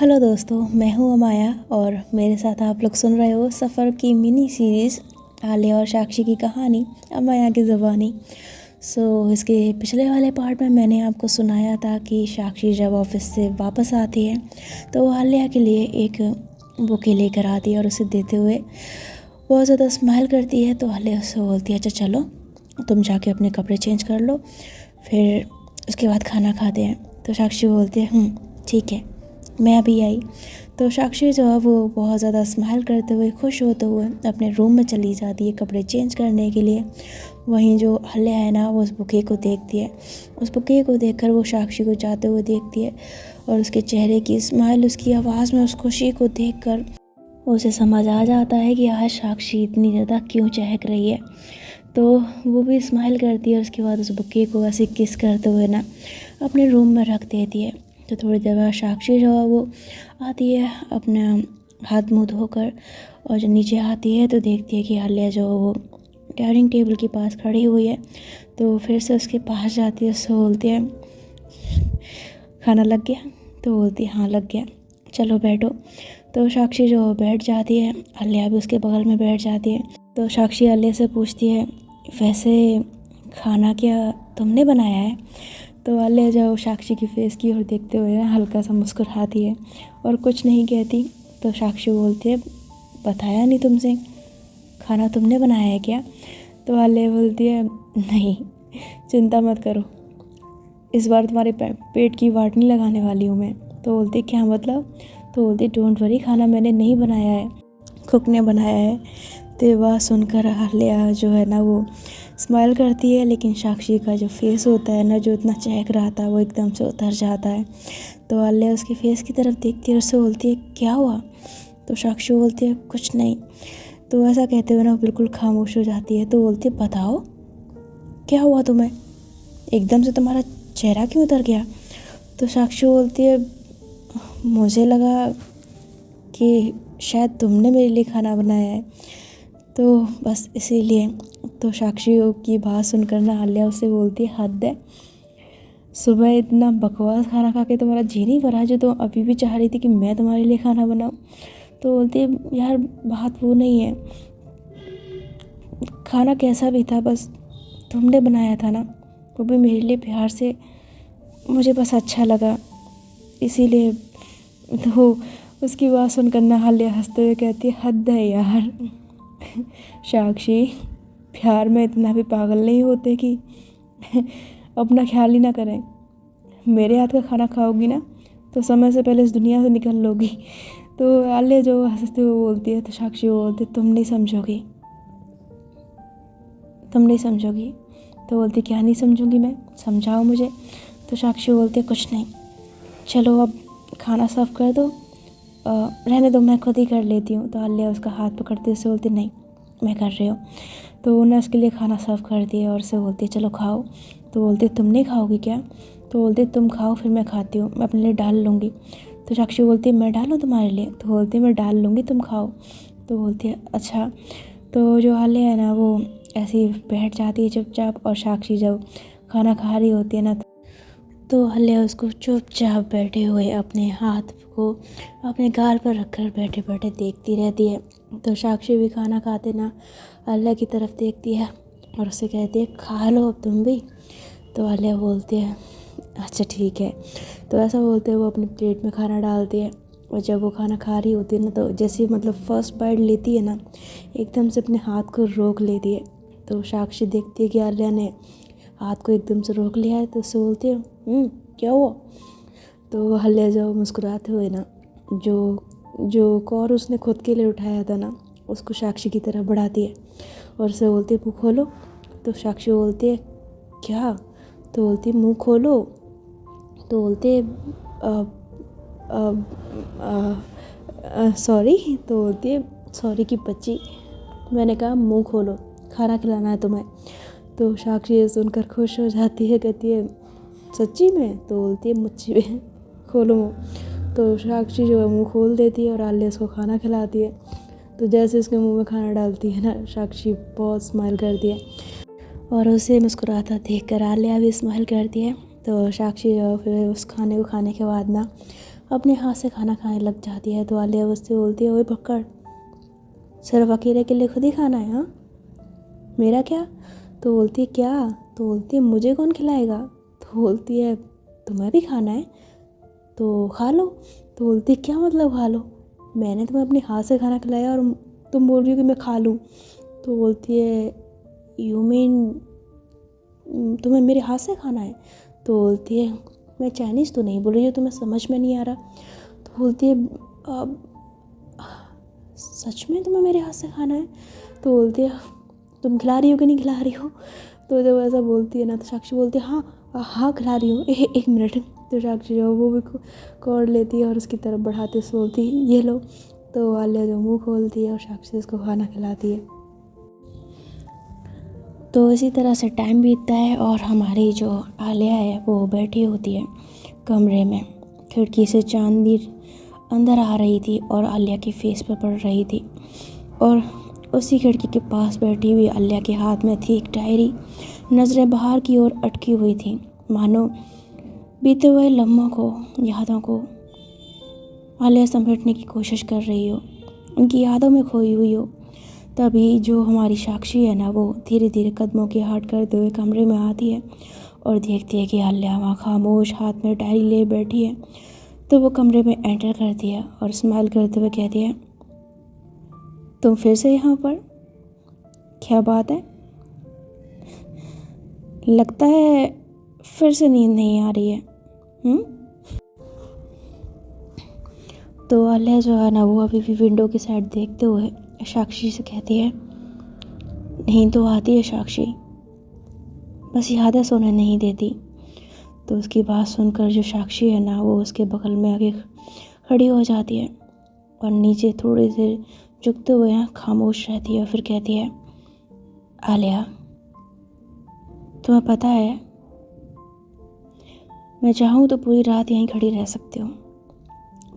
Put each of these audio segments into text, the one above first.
Hello दोस्तों, मैं हूँ अमाया और मेरे साथ आप लोग सुन रहे हो सफ़र की मिनी सीरीज़ आलिया और साक्षी की कहानी अमाया की ज़ुबानी। इसके पिछले वाले पार्ट में मैंने आपको सुनाया था कि साक्षी जब ऑफिस से वापस आती है तो वो आलिया के लिए एक बुके लेकर आती है और उसे देते हुए बहुत ज़्यादा स्माइल करती है। तो आलिया उससे बोलती है, अच्छा चलो तुम जाके अपने कपड़े चेंज कर लो, फिर उसके बाद खाना खाते हैं। तो साक्षी बोलती है ठीक है, मैं अभी आई। तो साक्षी जो है वो बहुत ज़्यादा स्माइल करते हुए खुश होते हुए अपने रूम में चली जाती है कपड़े चेंज करने के लिए। वहीं जो आलिया है ना, वो उस बुके को देखती है। उस बुके को देखकर वो साक्षी को जाते हुए देखती है और उसके चेहरे की स्माइल, उसकी आवाज़ में उस खुशी को देखकर उसे समझ आ जाता है कि आज साक्षी इतनी ज़्यादा क्यों चहक रही है। तो वो भी स्माइल करती है। उसके बाद उस बुके को ऐसे किस करते हुए ना अपने रूम में रख देती है। तो थोड़ी देर बाद साक्षी जो है वो आती है अपना हाथ मुँह धोकर, और जब नीचे आती है तो देखती है कि आलिया जो वो डाइनिंग टेबल के पास खड़ी हुई है। तो फिर से उसके पास जाती है, उससे बोलती है, खाना लग गया? तो बोलती है हाँ लग गया, चलो बैठो। तो साक्षी जो बैठ जाती है, आलिया भी उसके बगल में बैठ जाती है। तो साक्षी आलिया से पूछती है, वैसे खाना क्या तुमने बनाया है? तो आलिया जो साक्षी की फेस की ओर देखते हुए ना हल्का सा मुस्कुराती है और कुछ नहीं कहती। तो साक्षी बोलती है, बताया नहीं तुमसे, खाना तुमने बनाया है क्या? तो आलिया बोलती है, नहीं चिंता मत करो, इस बार तुम्हारे पेट की वाटनी लगाने वाली हूँ मैं। तो बोलती क्या मतलब? तो बोलती डोंट वरी, खाना मैंने नहीं बनाया है, कुक ने बनाया है। तो ये बात सुनकर आलिया जो है ना वो स्माइल करती है, लेकिन साक्षी का जो फेस होता है ना, जो इतना चहक रहा था, वो एकदम से उतर जाता है। तो आलिया उसके फेस की तरफ देखती है और उससे बोलती है, क्या हुआ? तो साक्षी बोलती है, कुछ नहीं। तो ऐसा कहते हुए ना बिल्कुल खामोश हो जाती है। तो बोलती है, बताओ क्या हुआ तुम्हें, एकदम से तुम्हारा चेहरा क्यों उतर गया? तो साक्षी बोलती है, मुझे लगा कि शायद तुमने मेरे लिए खाना बनाया है, तो बस इसीलिए। तो साक्षी की बात सुनकर ना आलिया उससे बोलती है, हद है, सुबह इतना बकवास खाना खा के तुम्हारा जी नहीं भरा जो तुम अभी भी चाह रही थी कि मैं तुम्हारे लिए खाना बनाऊं? तो बोलती है, यार बात वो नहीं है, खाना कैसा भी था, बस तुमने बनाया था ना, वो भी मेरे लिए प्यार से, मुझे बस अच्छा लगा इसीलिए। तो उसकी बात सुनकर ना आलिया हंसते हुए कहती है, हद है यार साक्षी, प्यार में इतना भी पागल नहीं होते कि अपना ख्याल ही ना करें। मेरे हाथ का खाना खाओगी ना तो समय से पहले इस दुनिया से निकल लोगी। तो आलिया जो हंसते हुए बोलती है, तो साक्षी बोलती है, तुम नहीं समझोगी, तुम नहीं समझोगी। तो बोलती, क्या नहीं समझूंगी मैं, समझाओ मुझे। तो साक्षी बोलती है, कुछ नहीं, चलो अब खाना सर्व कर दो, रहने दो मैं खुद ही कर लेती हूँ। तो आलिया उसका हाथ पकड़ती उससे बोलती, नहीं मैं कर रही हूँ। तो उन्हें उसके लिए खाना सर्व कर दिया और उससे बोलती है, चलो खाओ। तो बोलती तुम नहीं खाओगी क्या? तो बोलती तुम खाओ फिर मैं खाती हूँ, मैं अपने लिए डाल लूँगी। तो साक्षी बोलती है, मैं डालूँ तुम्हारे लिए? तो बोलती है, मैं डाल लूँगी, तुम खाओ। तो बोलती है अच्छा। तो जो आलिया है ना वो ऐसे ही बैठ जाती है चुपचाप, और साक्षी जब खाना खा रही होती है ना तो आलिया उसको चुपचाप बैठे हुए अपने हाथ को अपने गाल पर रखकर बैठे बैठे देखती रहती है। तो साक्षी भी खाना खाते ना आलिया की तरफ देखती है और उससे कहती है, खा लो अब तुम भी। तो आलिया बोलती है, अच्छा ठीक है। तो ऐसा बोलते हुए वो अपने प्लेट में खाना डालती है, और जब वो खाना खा रही होती है ना तो जैसे मतलब फर्स्ट बाइट लेती है ना, एकदम से अपने हाथ को रोक लेती है। तो साक्षी देखती है कि आलिया ने हाथ को एकदम से रोक लिया है, तो उससे बोलती है, क्या हुआ? तो आलिया जो मुस्कुराते हुए ना जो कौर उसने खुद के लिए उठाया था ना, उसको साक्षी की तरफ बढ़ाती है और उससे बोलती है, मुँह खोलो। तो साक्षी बोलती है, क्या? तो बोलती है, मुँह खोलो। तो बोलते सॉरी। तो बोलती है, सॉरी की बच्ची, मैंने कहा मुँह खोलो, खाना खिलाना है तुम्हें। तो साक्षी ये सुनकर खुश हो जाती है, कहती है, सच्ची में? तो बोलती है, मुच्ची में, खोलो मुँह। तो साक्षी जो है मुँह खोल देती है और आलिया उसको खाना खिलाती है। तो जैसे उसके मुंह में खाना डालती है ना, साक्षी बहुत स्माइल करती है और उसे मुस्कुराता देखकर आलिया भी स्माइल करती है। तो साक्षी जो फिर उस खाने को खाने के बाद ना अपने हाथ से खाना खाने लग जाती है। तो आलिया उससे बोलती है, ओए भक्कड़, सिर्फ अकेले के लिए खुद ही खाना है? हाँ, मेरा क्या? तो बोलती है, क्या? तो बोलती है, मुझे कौन खिलाएगा? तो बोलती है, तुम्हें भी खाना है तो खा लो। तो बोलती है, क्या मतलब खा लो? मैंने तुम्हें अपने हाथ से खाना खिलाया और तुम बोल रही हो कि मैं खा लूँ? तो बोलती है, यू मीन तुम्हें मेरे हाथ से खाना है? तो बोलती है, मैं चाइनीज़ तो नहीं बोल रही हूँ, तुम्हें समझ में नहीं आ रहा? तो बोलती है, अब सच में तुम्हें मेरे हाथ से खाना है? तो बोलती है, तुम खिला रही हो कि नहीं खिला रही हो? तो जब ऐसा बोलती है ना तो साक्षी बोलती है, हाँ हाँ खिला रही हूँ, एक मिनट। तो साक्षी जो वो भी कॉर्ड लेती है और उसकी तरफ बढ़ाते हुए बोलती है, ये लो। तो आलिया जो मुंह खोलती है और साक्षी उसको खाना खिलाती है। तो इसी तरह से टाइम बीतता है और हमारी जो आलिया है वो बैठी होती है कमरे में। खिड़की से चांदनी अंदर आ रही थी और आलिया के फेस पर पड़ रही थी, और उसी खिड़की के पास बैठी हुई आलिया के हाथ में थी एक डायरी। नज़रें बाहर की ओर अटकी हुई थी, मानो बीते हुए लम्हों को, यादों को आलिया समेटने की कोशिश कर रही हो, उनकी यादों में खोई हुई हो। तभी जो हमारी साक्षी है ना, वो धीरे धीरे कदमों की हाट करते हुए कमरे में आती है और देखती है कि आलिया वहाँ खामोश हाथ में डायरी ले बैठी है। तो वो कमरे में एंटर करती है और स्माइल करते हुए कहती है, तुम फिर से यहाँ पर? क्या बात है? लगता है फिर से नींद नहीं आ रही है। तो आलिया जो है ना, वो अभी भी विंडो की साइड देखते हुए साक्षी से कहती है, नींद तो आती है साक्षी, बस यादें सोने नहीं देती। तो उसकी बात सुनकर जो साक्षी है ना, वो उसके बगल में आके खड़ी हो जाती है और नीचे थोड़ी देर झुकते हुए खामोश रहती है। फिर कहती है, आलिया, तुम्हें पता है मैं चाहूँ तो पूरी रात यहीं खड़ी रह सकती हूँ,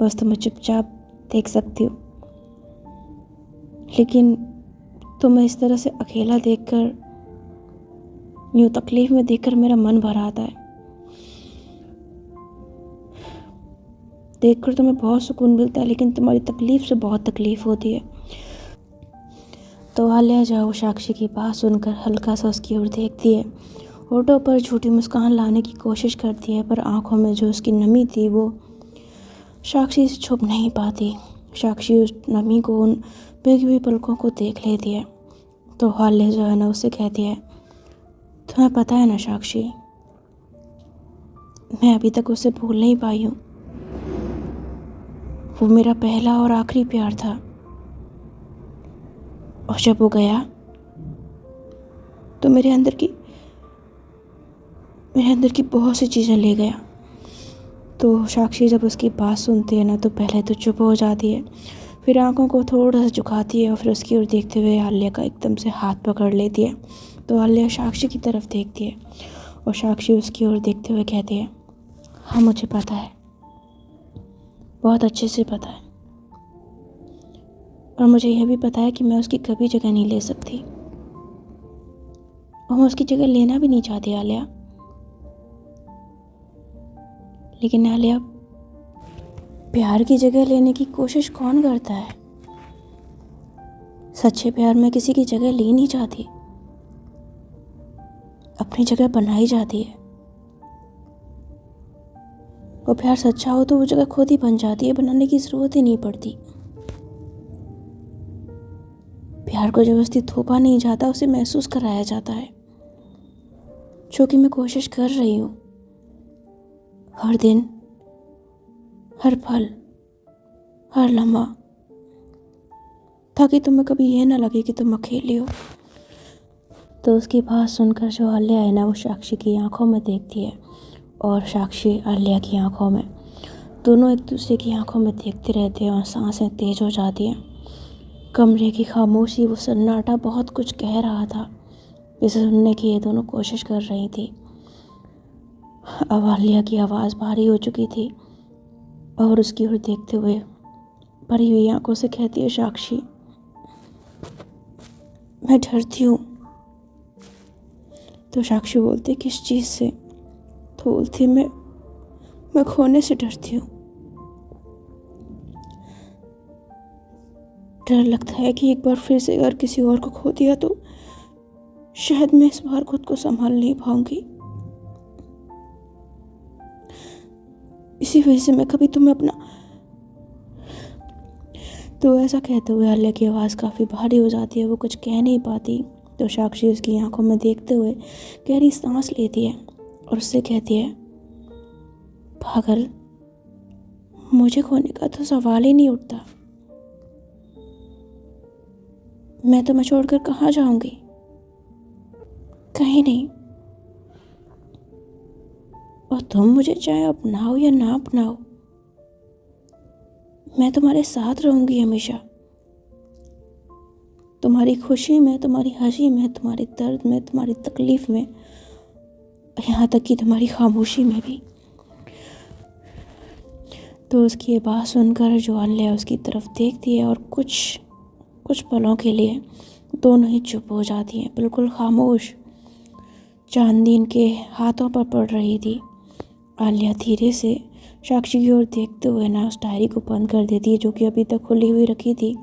बस तुम्हें चुपचाप देख सकती हूँ, लेकिन तुम्हें इस तरह से अकेला देखकर, यूँ तकलीफ में देखकर मेरा मन भर आता है। देखकर तुम्हें बहुत सुकून मिलता है, लेकिन तुम्हारी तकलीफ से बहुत तकलीफ होती है। तो आलिया जो वो साक्षी की बात सुनकर हल्का सा उसकी ओर देखती है, होठों पर झूठी मुस्कान लाने की कोशिश करती है, पर आंखों में जो उसकी नमी थी वो साक्षी से छुप नहीं पाती। साक्षी उस नमी को, उन भीगी हुई पलकों को देख लेती है। तो आलिया जो है ना, उससे कहती है, तुम्हें पता है ना साक्षी, मैं अभी तक उसे भूल नहीं पाई हूँ। वो मेरा पहला और आखिरी प्यार था, और जब वो गया तो मेरे अंदर की बहुत सी चीज़ें ले गया। तो साक्षी जब उसकी बात सुनती है ना, तो पहले तो चुप हो जाती है, फिर आंखों को थोड़ा सा झुकाती है और फिर उसकी ओर देखते हुए आलिया का एकदम से हाथ पकड़ लेती है। तो आलिया साक्षी की तरफ देखती है और साक्षी उसकी ओर देखते हुए कहती है, हाँ मुझे पता है, बहुत अच्छे से पता है, और मुझे यह भी पता है कि मैं उसकी कभी जगह नहीं ले सकती, और मैं उसकी जगह लेना भी नहीं चाहती आलिया। लेकिन आलिया, प्यार की जगह लेने की कोशिश कौन करता है? सच्चे प्यार में किसी की जगह ली नहीं जाती, अपनी जगह बनाई जाती है। और प्यार सच्चा हो तो वो जगह खुद ही बन जाती है, बनाने की ज़रूरत ही नहीं पड़ती। प्यार को जबरदस्ती थोपा नहीं जाता, उसे महसूस कराया जाता है, जो कि मैं कोशिश कर रही हूँ हर दिन, हर पल, हर लम्हा, ताकि तुम्हें कभी ये ना लगे कि तुम अकेली हो। तो उसकी बात सुनकर जो आलिया है ना, वो साक्षी की आंखों में देखती है और साक्षी आलिया की आंखों में, दोनों एक दूसरे की आंखों में देखते रहते हैं और सांसें तेज हो जाती हैं। कमरे की खामोशी, वो सन्नाटा बहुत कुछ कह रहा था, जिसे सुनने की ये दोनों कोशिश कर रही थी। अब आलिया की आवाज़ भारी हो चुकी थी और उसकी ओर देखते हुए भरी हुई आंखों से कहती है, साक्षी, मैं डरती हूँ। तो साक्षी बोलती, किस चीज़ से? तो बोलती, मैं खोने से डरती हूँ। डर लगता है कि एक बार फिर से अगर किसी और को खो दिया तो शायद मैं इस बार खुद को संभाल नहीं पाऊंगी। इसी वजह से मैं कभी तुम्हें अपना। तो ऐसा कहते हुए आलिया की आवाज़ काफ़ी भारी हो जाती है, वो कुछ कह नहीं पाती। तो साक्षी उसकी आंखों में देखते हुए गहरी सांस लेती है और उससे कहती है, पागल, मुझे खोने का तो सवाल ही नहीं उठता। मैं तुम्हें छोड़कर कहाँ जाऊंगी? कहीं नहीं। और तुम मुझे चाहे अपनाओ या ना अपनाओ, मैं तुम्हारे साथ रहूंगी हमेशा। तुम्हारी खुशी में, तुम्हारी हंसी में, तुम्हारे दर्द में, तुम्हारी तकलीफ में, यहाँ तक कि तुम्हारी खामोशी में भी। तो उसकी ये बात सुनकर जो आलिया उसकी तरफ देखती है और कुछ पलों के लिए दोनों ही चुप हो जाती हैं, बिल्कुल खामोश। चांदी इनके हाथों पर पड़ रही थी। आलिया धीरे से साक्षी की ओर देखते हुए ना उस डायरी को बंद कर देती है, जो कि अभी तक खुली हुई रखी थी,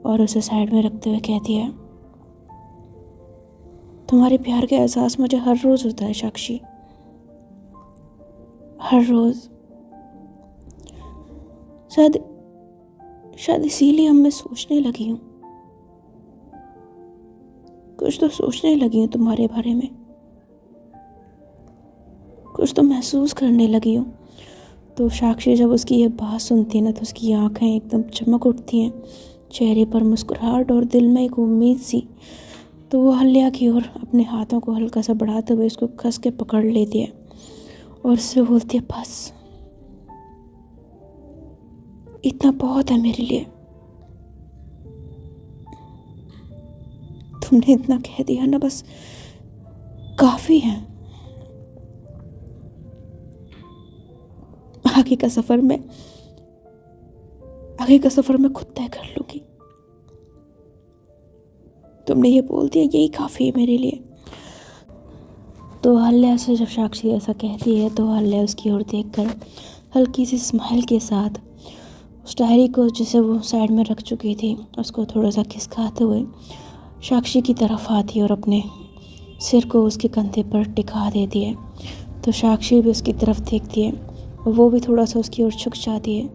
और उसे साइड में रखते हुए कहती है, तुम्हारे प्यार का एहसास मुझे हर रोज़ होता है साक्षी, हर रोज़। शायद इसीलिए अब मैं सोचने लगी हूँ, कुछ तो सोचने लगी हूँ तुम्हारे बारे में, कुछ तो महसूस करने लगी हूँ। तो साक्षी जब उसकी ये बात सुनती है ना, तो उसकी आंखें एकदम चमक उठती हैं, चेहरे पर मुस्कुराहट और दिल में एक उम्मीद सी। तो वो आलिया की ओर अपने हाथों को हल्का सा बढ़ाते हुए उसको कस के पकड़ लेती है और उससे बोलती है, बस इतना बहुत है मेरे लिए। तुमने इतना कह दिया ना, बस काफी है। आगे का सफर मैं खुद तय कर लूंगी। तुमने ये बोल दिया, यही काफी है मेरे लिए। तो आलिया से जब साक्षी ऐसा कहती है, तो आलिया उसकी ओर देखकर हल्की सी स्माइल के साथ उस डायरी को, जिसे वो साइड में रख चुकी थी, उसको थोड़ा सा खिसकाते हुए साक्षी की तरफ आती है और अपने सिर को उसके कंधे पर टिका देती है। तो साक्षी भी उसकी तरफ देखती है और वो भी थोड़ा सा उसकी ओर झुक जाती है,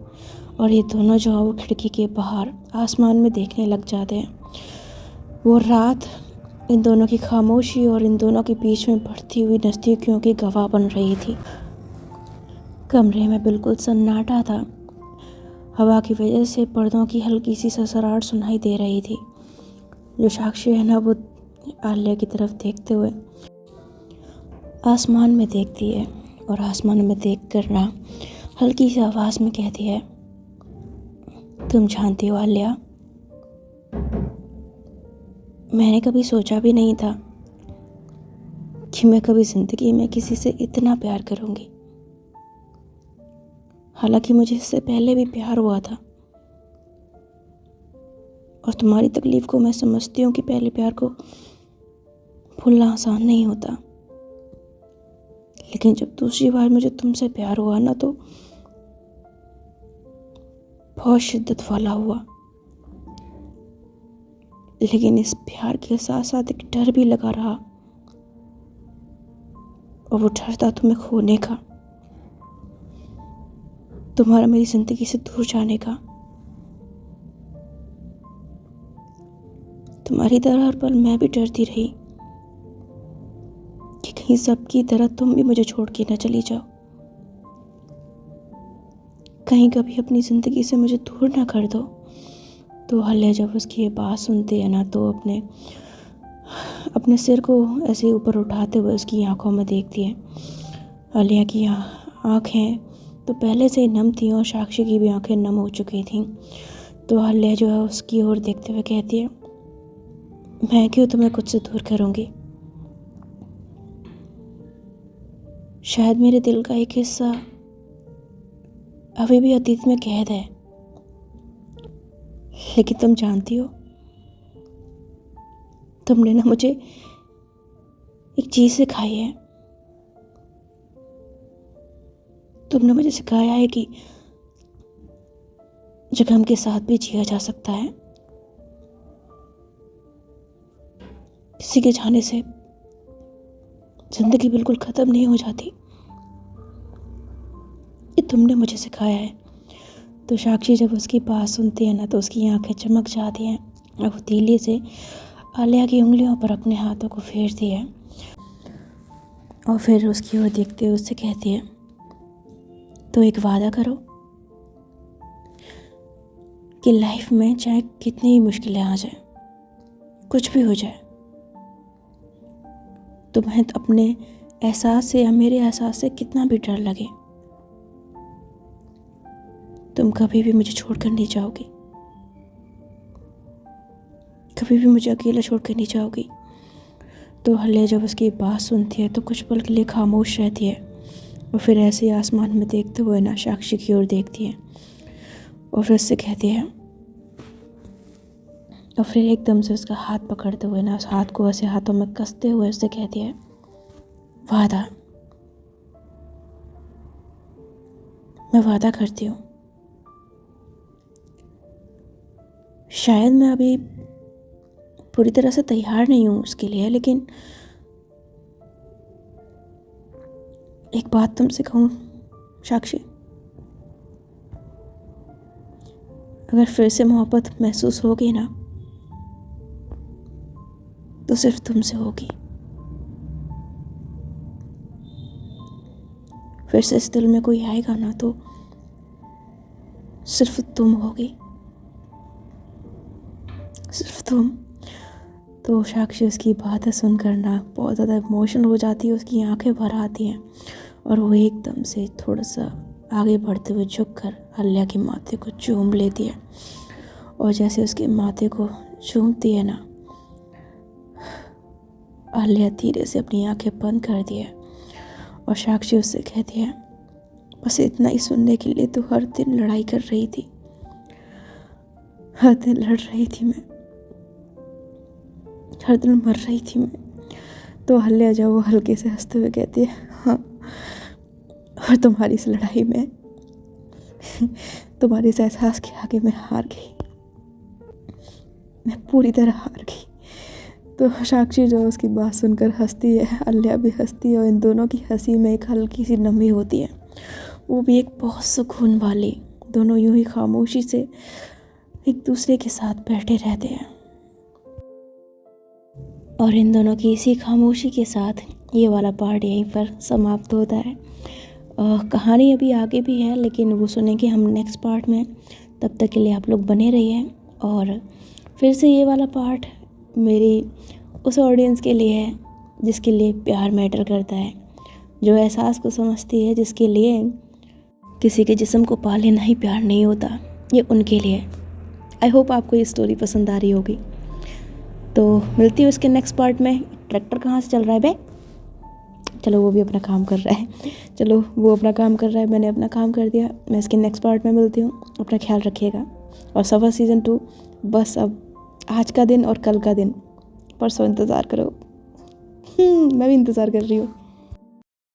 और ये दोनों जो है वो खिड़की के बाहर आसमान में देखने लग जाते हैं। वो रात इन दोनों की खामोशी और इन दोनों के बीच में बढ़ती हुई नज़दीकियों की गवाह बन रही थी। कमरे में बिल्कुल सन्नाटा था। हवा की वजह से पर्दों की हल्की सी ससराहट सुनाई दे रही थी। जो साक्षी है ना, वो आलिया की तरफ देखते हुए आसमान में देखती है, और आसमान में देख कर ना हल्की सी आवाज़ में कहती है, तुम जानती हो आलिया, मैंने कभी सोचा भी नहीं था कि मैं कभी ज़िंदगी में किसी से इतना प्यार करूँगी। हालांकि मुझे इससे पहले भी प्यार हुआ था, और तुम्हारी तकलीफ़ को मैं समझती हूँ कि पहले प्यार को भूलना आसान नहीं होता। लेकिन जब दूसरी बार मुझे तुमसे प्यार हुआ ना, तो बहुत शिद्दत वाला हुआ। लेकिन इस प्यार के साथ साथ एक डर भी लगा रहा, और वो डर था तुम्हें खोने का, तुम्हारा मेरी जिंदगी से दूर जाने का। तुम्हारी तरह हर पल मैं भी डरती रही कि कहीं सबकी तरह तुम भी मुझे छोड़ के न चली जाओ, कहीं कभी अपनी ज़िंदगी से मुझे दूर ना कर दो। तो आलिया जब उसकी ये बात सुनती है ना, तो अपने सिर को ऐसे ऊपर उठाते हुए उसकी आंखों में देखती है। आलिया की आँखें तो पहले से ही नम थी, और साक्षी की भी आंखें नम हो चुकी थीं। तो आलिया जो है उसकी ओर देखते हुए कहती है, मैं क्यों तुम्हें खुद से दूर करूँगी। शायद मेरे दिल का एक हिस्सा अभी भी अतीत में कैद है, लेकिन तुम जानती हो, तुमने ना मुझे एक चीज़ सिखाई है। तुमने मुझे सिखाया है कि जख्म के साथ भी जिया जा सकता है, किसी के जाने से ज़िंदगी बिल्कुल ख़त्म नहीं हो जाती, ये तुमने मुझे सिखाया है। तो साक्षी जब उसकी बात सुनती है ना तो उसकी आंखें चमक जाती हैं और वो तीली से आलिया की उंगलियों पर अपने हाथों को फेरती है और फिर उसकी ओर देखते हुए उससे कहती है, तो एक वादा करो कि लाइफ में चाहे कितनी ही मुश्किलें आ जाए, कुछ भी हो जाए, तुम्हें अपने एहसास से या मेरे एहसास से कितना भी डर लगे, तुम कभी भी मुझे छोड़कर नहीं जाओगी, कभी भी मुझे अकेला छोड़कर नहीं जाओगी। तो आलिया जब उसकी बात सुनती है तो कुछ पल के लिए खामोश रहती है और फिर ऐसे ही आसमान में देखते हुए ना साक्षी की ओर देखती है और फिर उससे कहती है, और फिर एकदम से उसका हाथ पकड़ते हुए ना उस हाथ को ऐसे हाथों में कसते हुए उससे कहती है, वादा, मैं वादा करती हूँ, शायद मैं अभी पूरी तरह से तैयार नहीं हूँ उसके लिए, लेकिन एक बात तुमसे कहूँ साक्षी, अगर फिर से मोहब्बत महसूस होगी ना तो सिर्फ तुमसे होगी। फिर से इस दिल में कोई आएगा ना तो सिर्फ तुम होगी, सिर्फ तुम। तो साक्षी उसकी बातें सुनकर ना बहुत ज़्यादा इमोशनल हो जाती है, उसकी आंखें भर आती हैं और वो एकदम से थोड़ा सा आगे बढ़ते हुए झुककर आलिया के माथे को चूम लेती है और जैसे उसके माथे को चूमती है ना, आलिया धीरे से अपनी आंखें बंद कर दी है और साक्षी उससे कहती है, बस इतना ही सुनने के लिए तो हर दिन लड़ाई कर रही थी, हर दिन लड़ रही थी मैं, हर दिन मर रही थी मैं। तो आलिया जब वो हल्के से हंसते हुए कहती है, हाँ, और तुम्हारी इस लड़ाई में तुम्हारे इस एहसास के आगे मैं हार गई, मैं पूरी तरह हार गई। तो साक्षी जो उसकी बात सुनकर हंसती है, आलिया भी हंसती है और इन दोनों की हंसी में एक हल्की सी नमी होती है, वो भी एक बहुत सुकून वाली। दोनों यूं ही खामोशी से एक दूसरे के साथ बैठे रहते हैं और इन दोनों की इसी खामोशी के साथ ये वाला पार्ट यहीं पर समाप्त होता है। कहानी अभी आगे भी है लेकिन वो सुनेंगे हम नेक्स्ट पार्ट में। तब तक के लिए आप लोग बने रहिए और फिर से ये वाला पार्ट मेरी उस ऑडियंस के लिए है जिसके लिए प्यार मैटर करता है, जो एहसास को समझती है, जिसके लिए किसी के जिस्म को पा लेना ही प्यार नहीं होता, ये उनके लिए। आई होप आपको ये स्टोरी पसंद आ रही होगी। तो मिलती हूँ इसके नेक्स्ट पार्ट में। ट्रैक्टर कहाँ से चल रहा है बे? चलो वो भी अपना काम कर रहा है, चलो वो अपना काम कर रहा है, मैंने अपना काम कर दिया। मैं इसके नेक्स्ट पार्ट में मिलती हूँ, अपना ख्याल रखिएगा। और सफ़र सीज़न 2 बस अब आज का दिन और कल का दिन, परसों इंतज़ार करो। मैं भी इंतज़ार कर रही हूँ।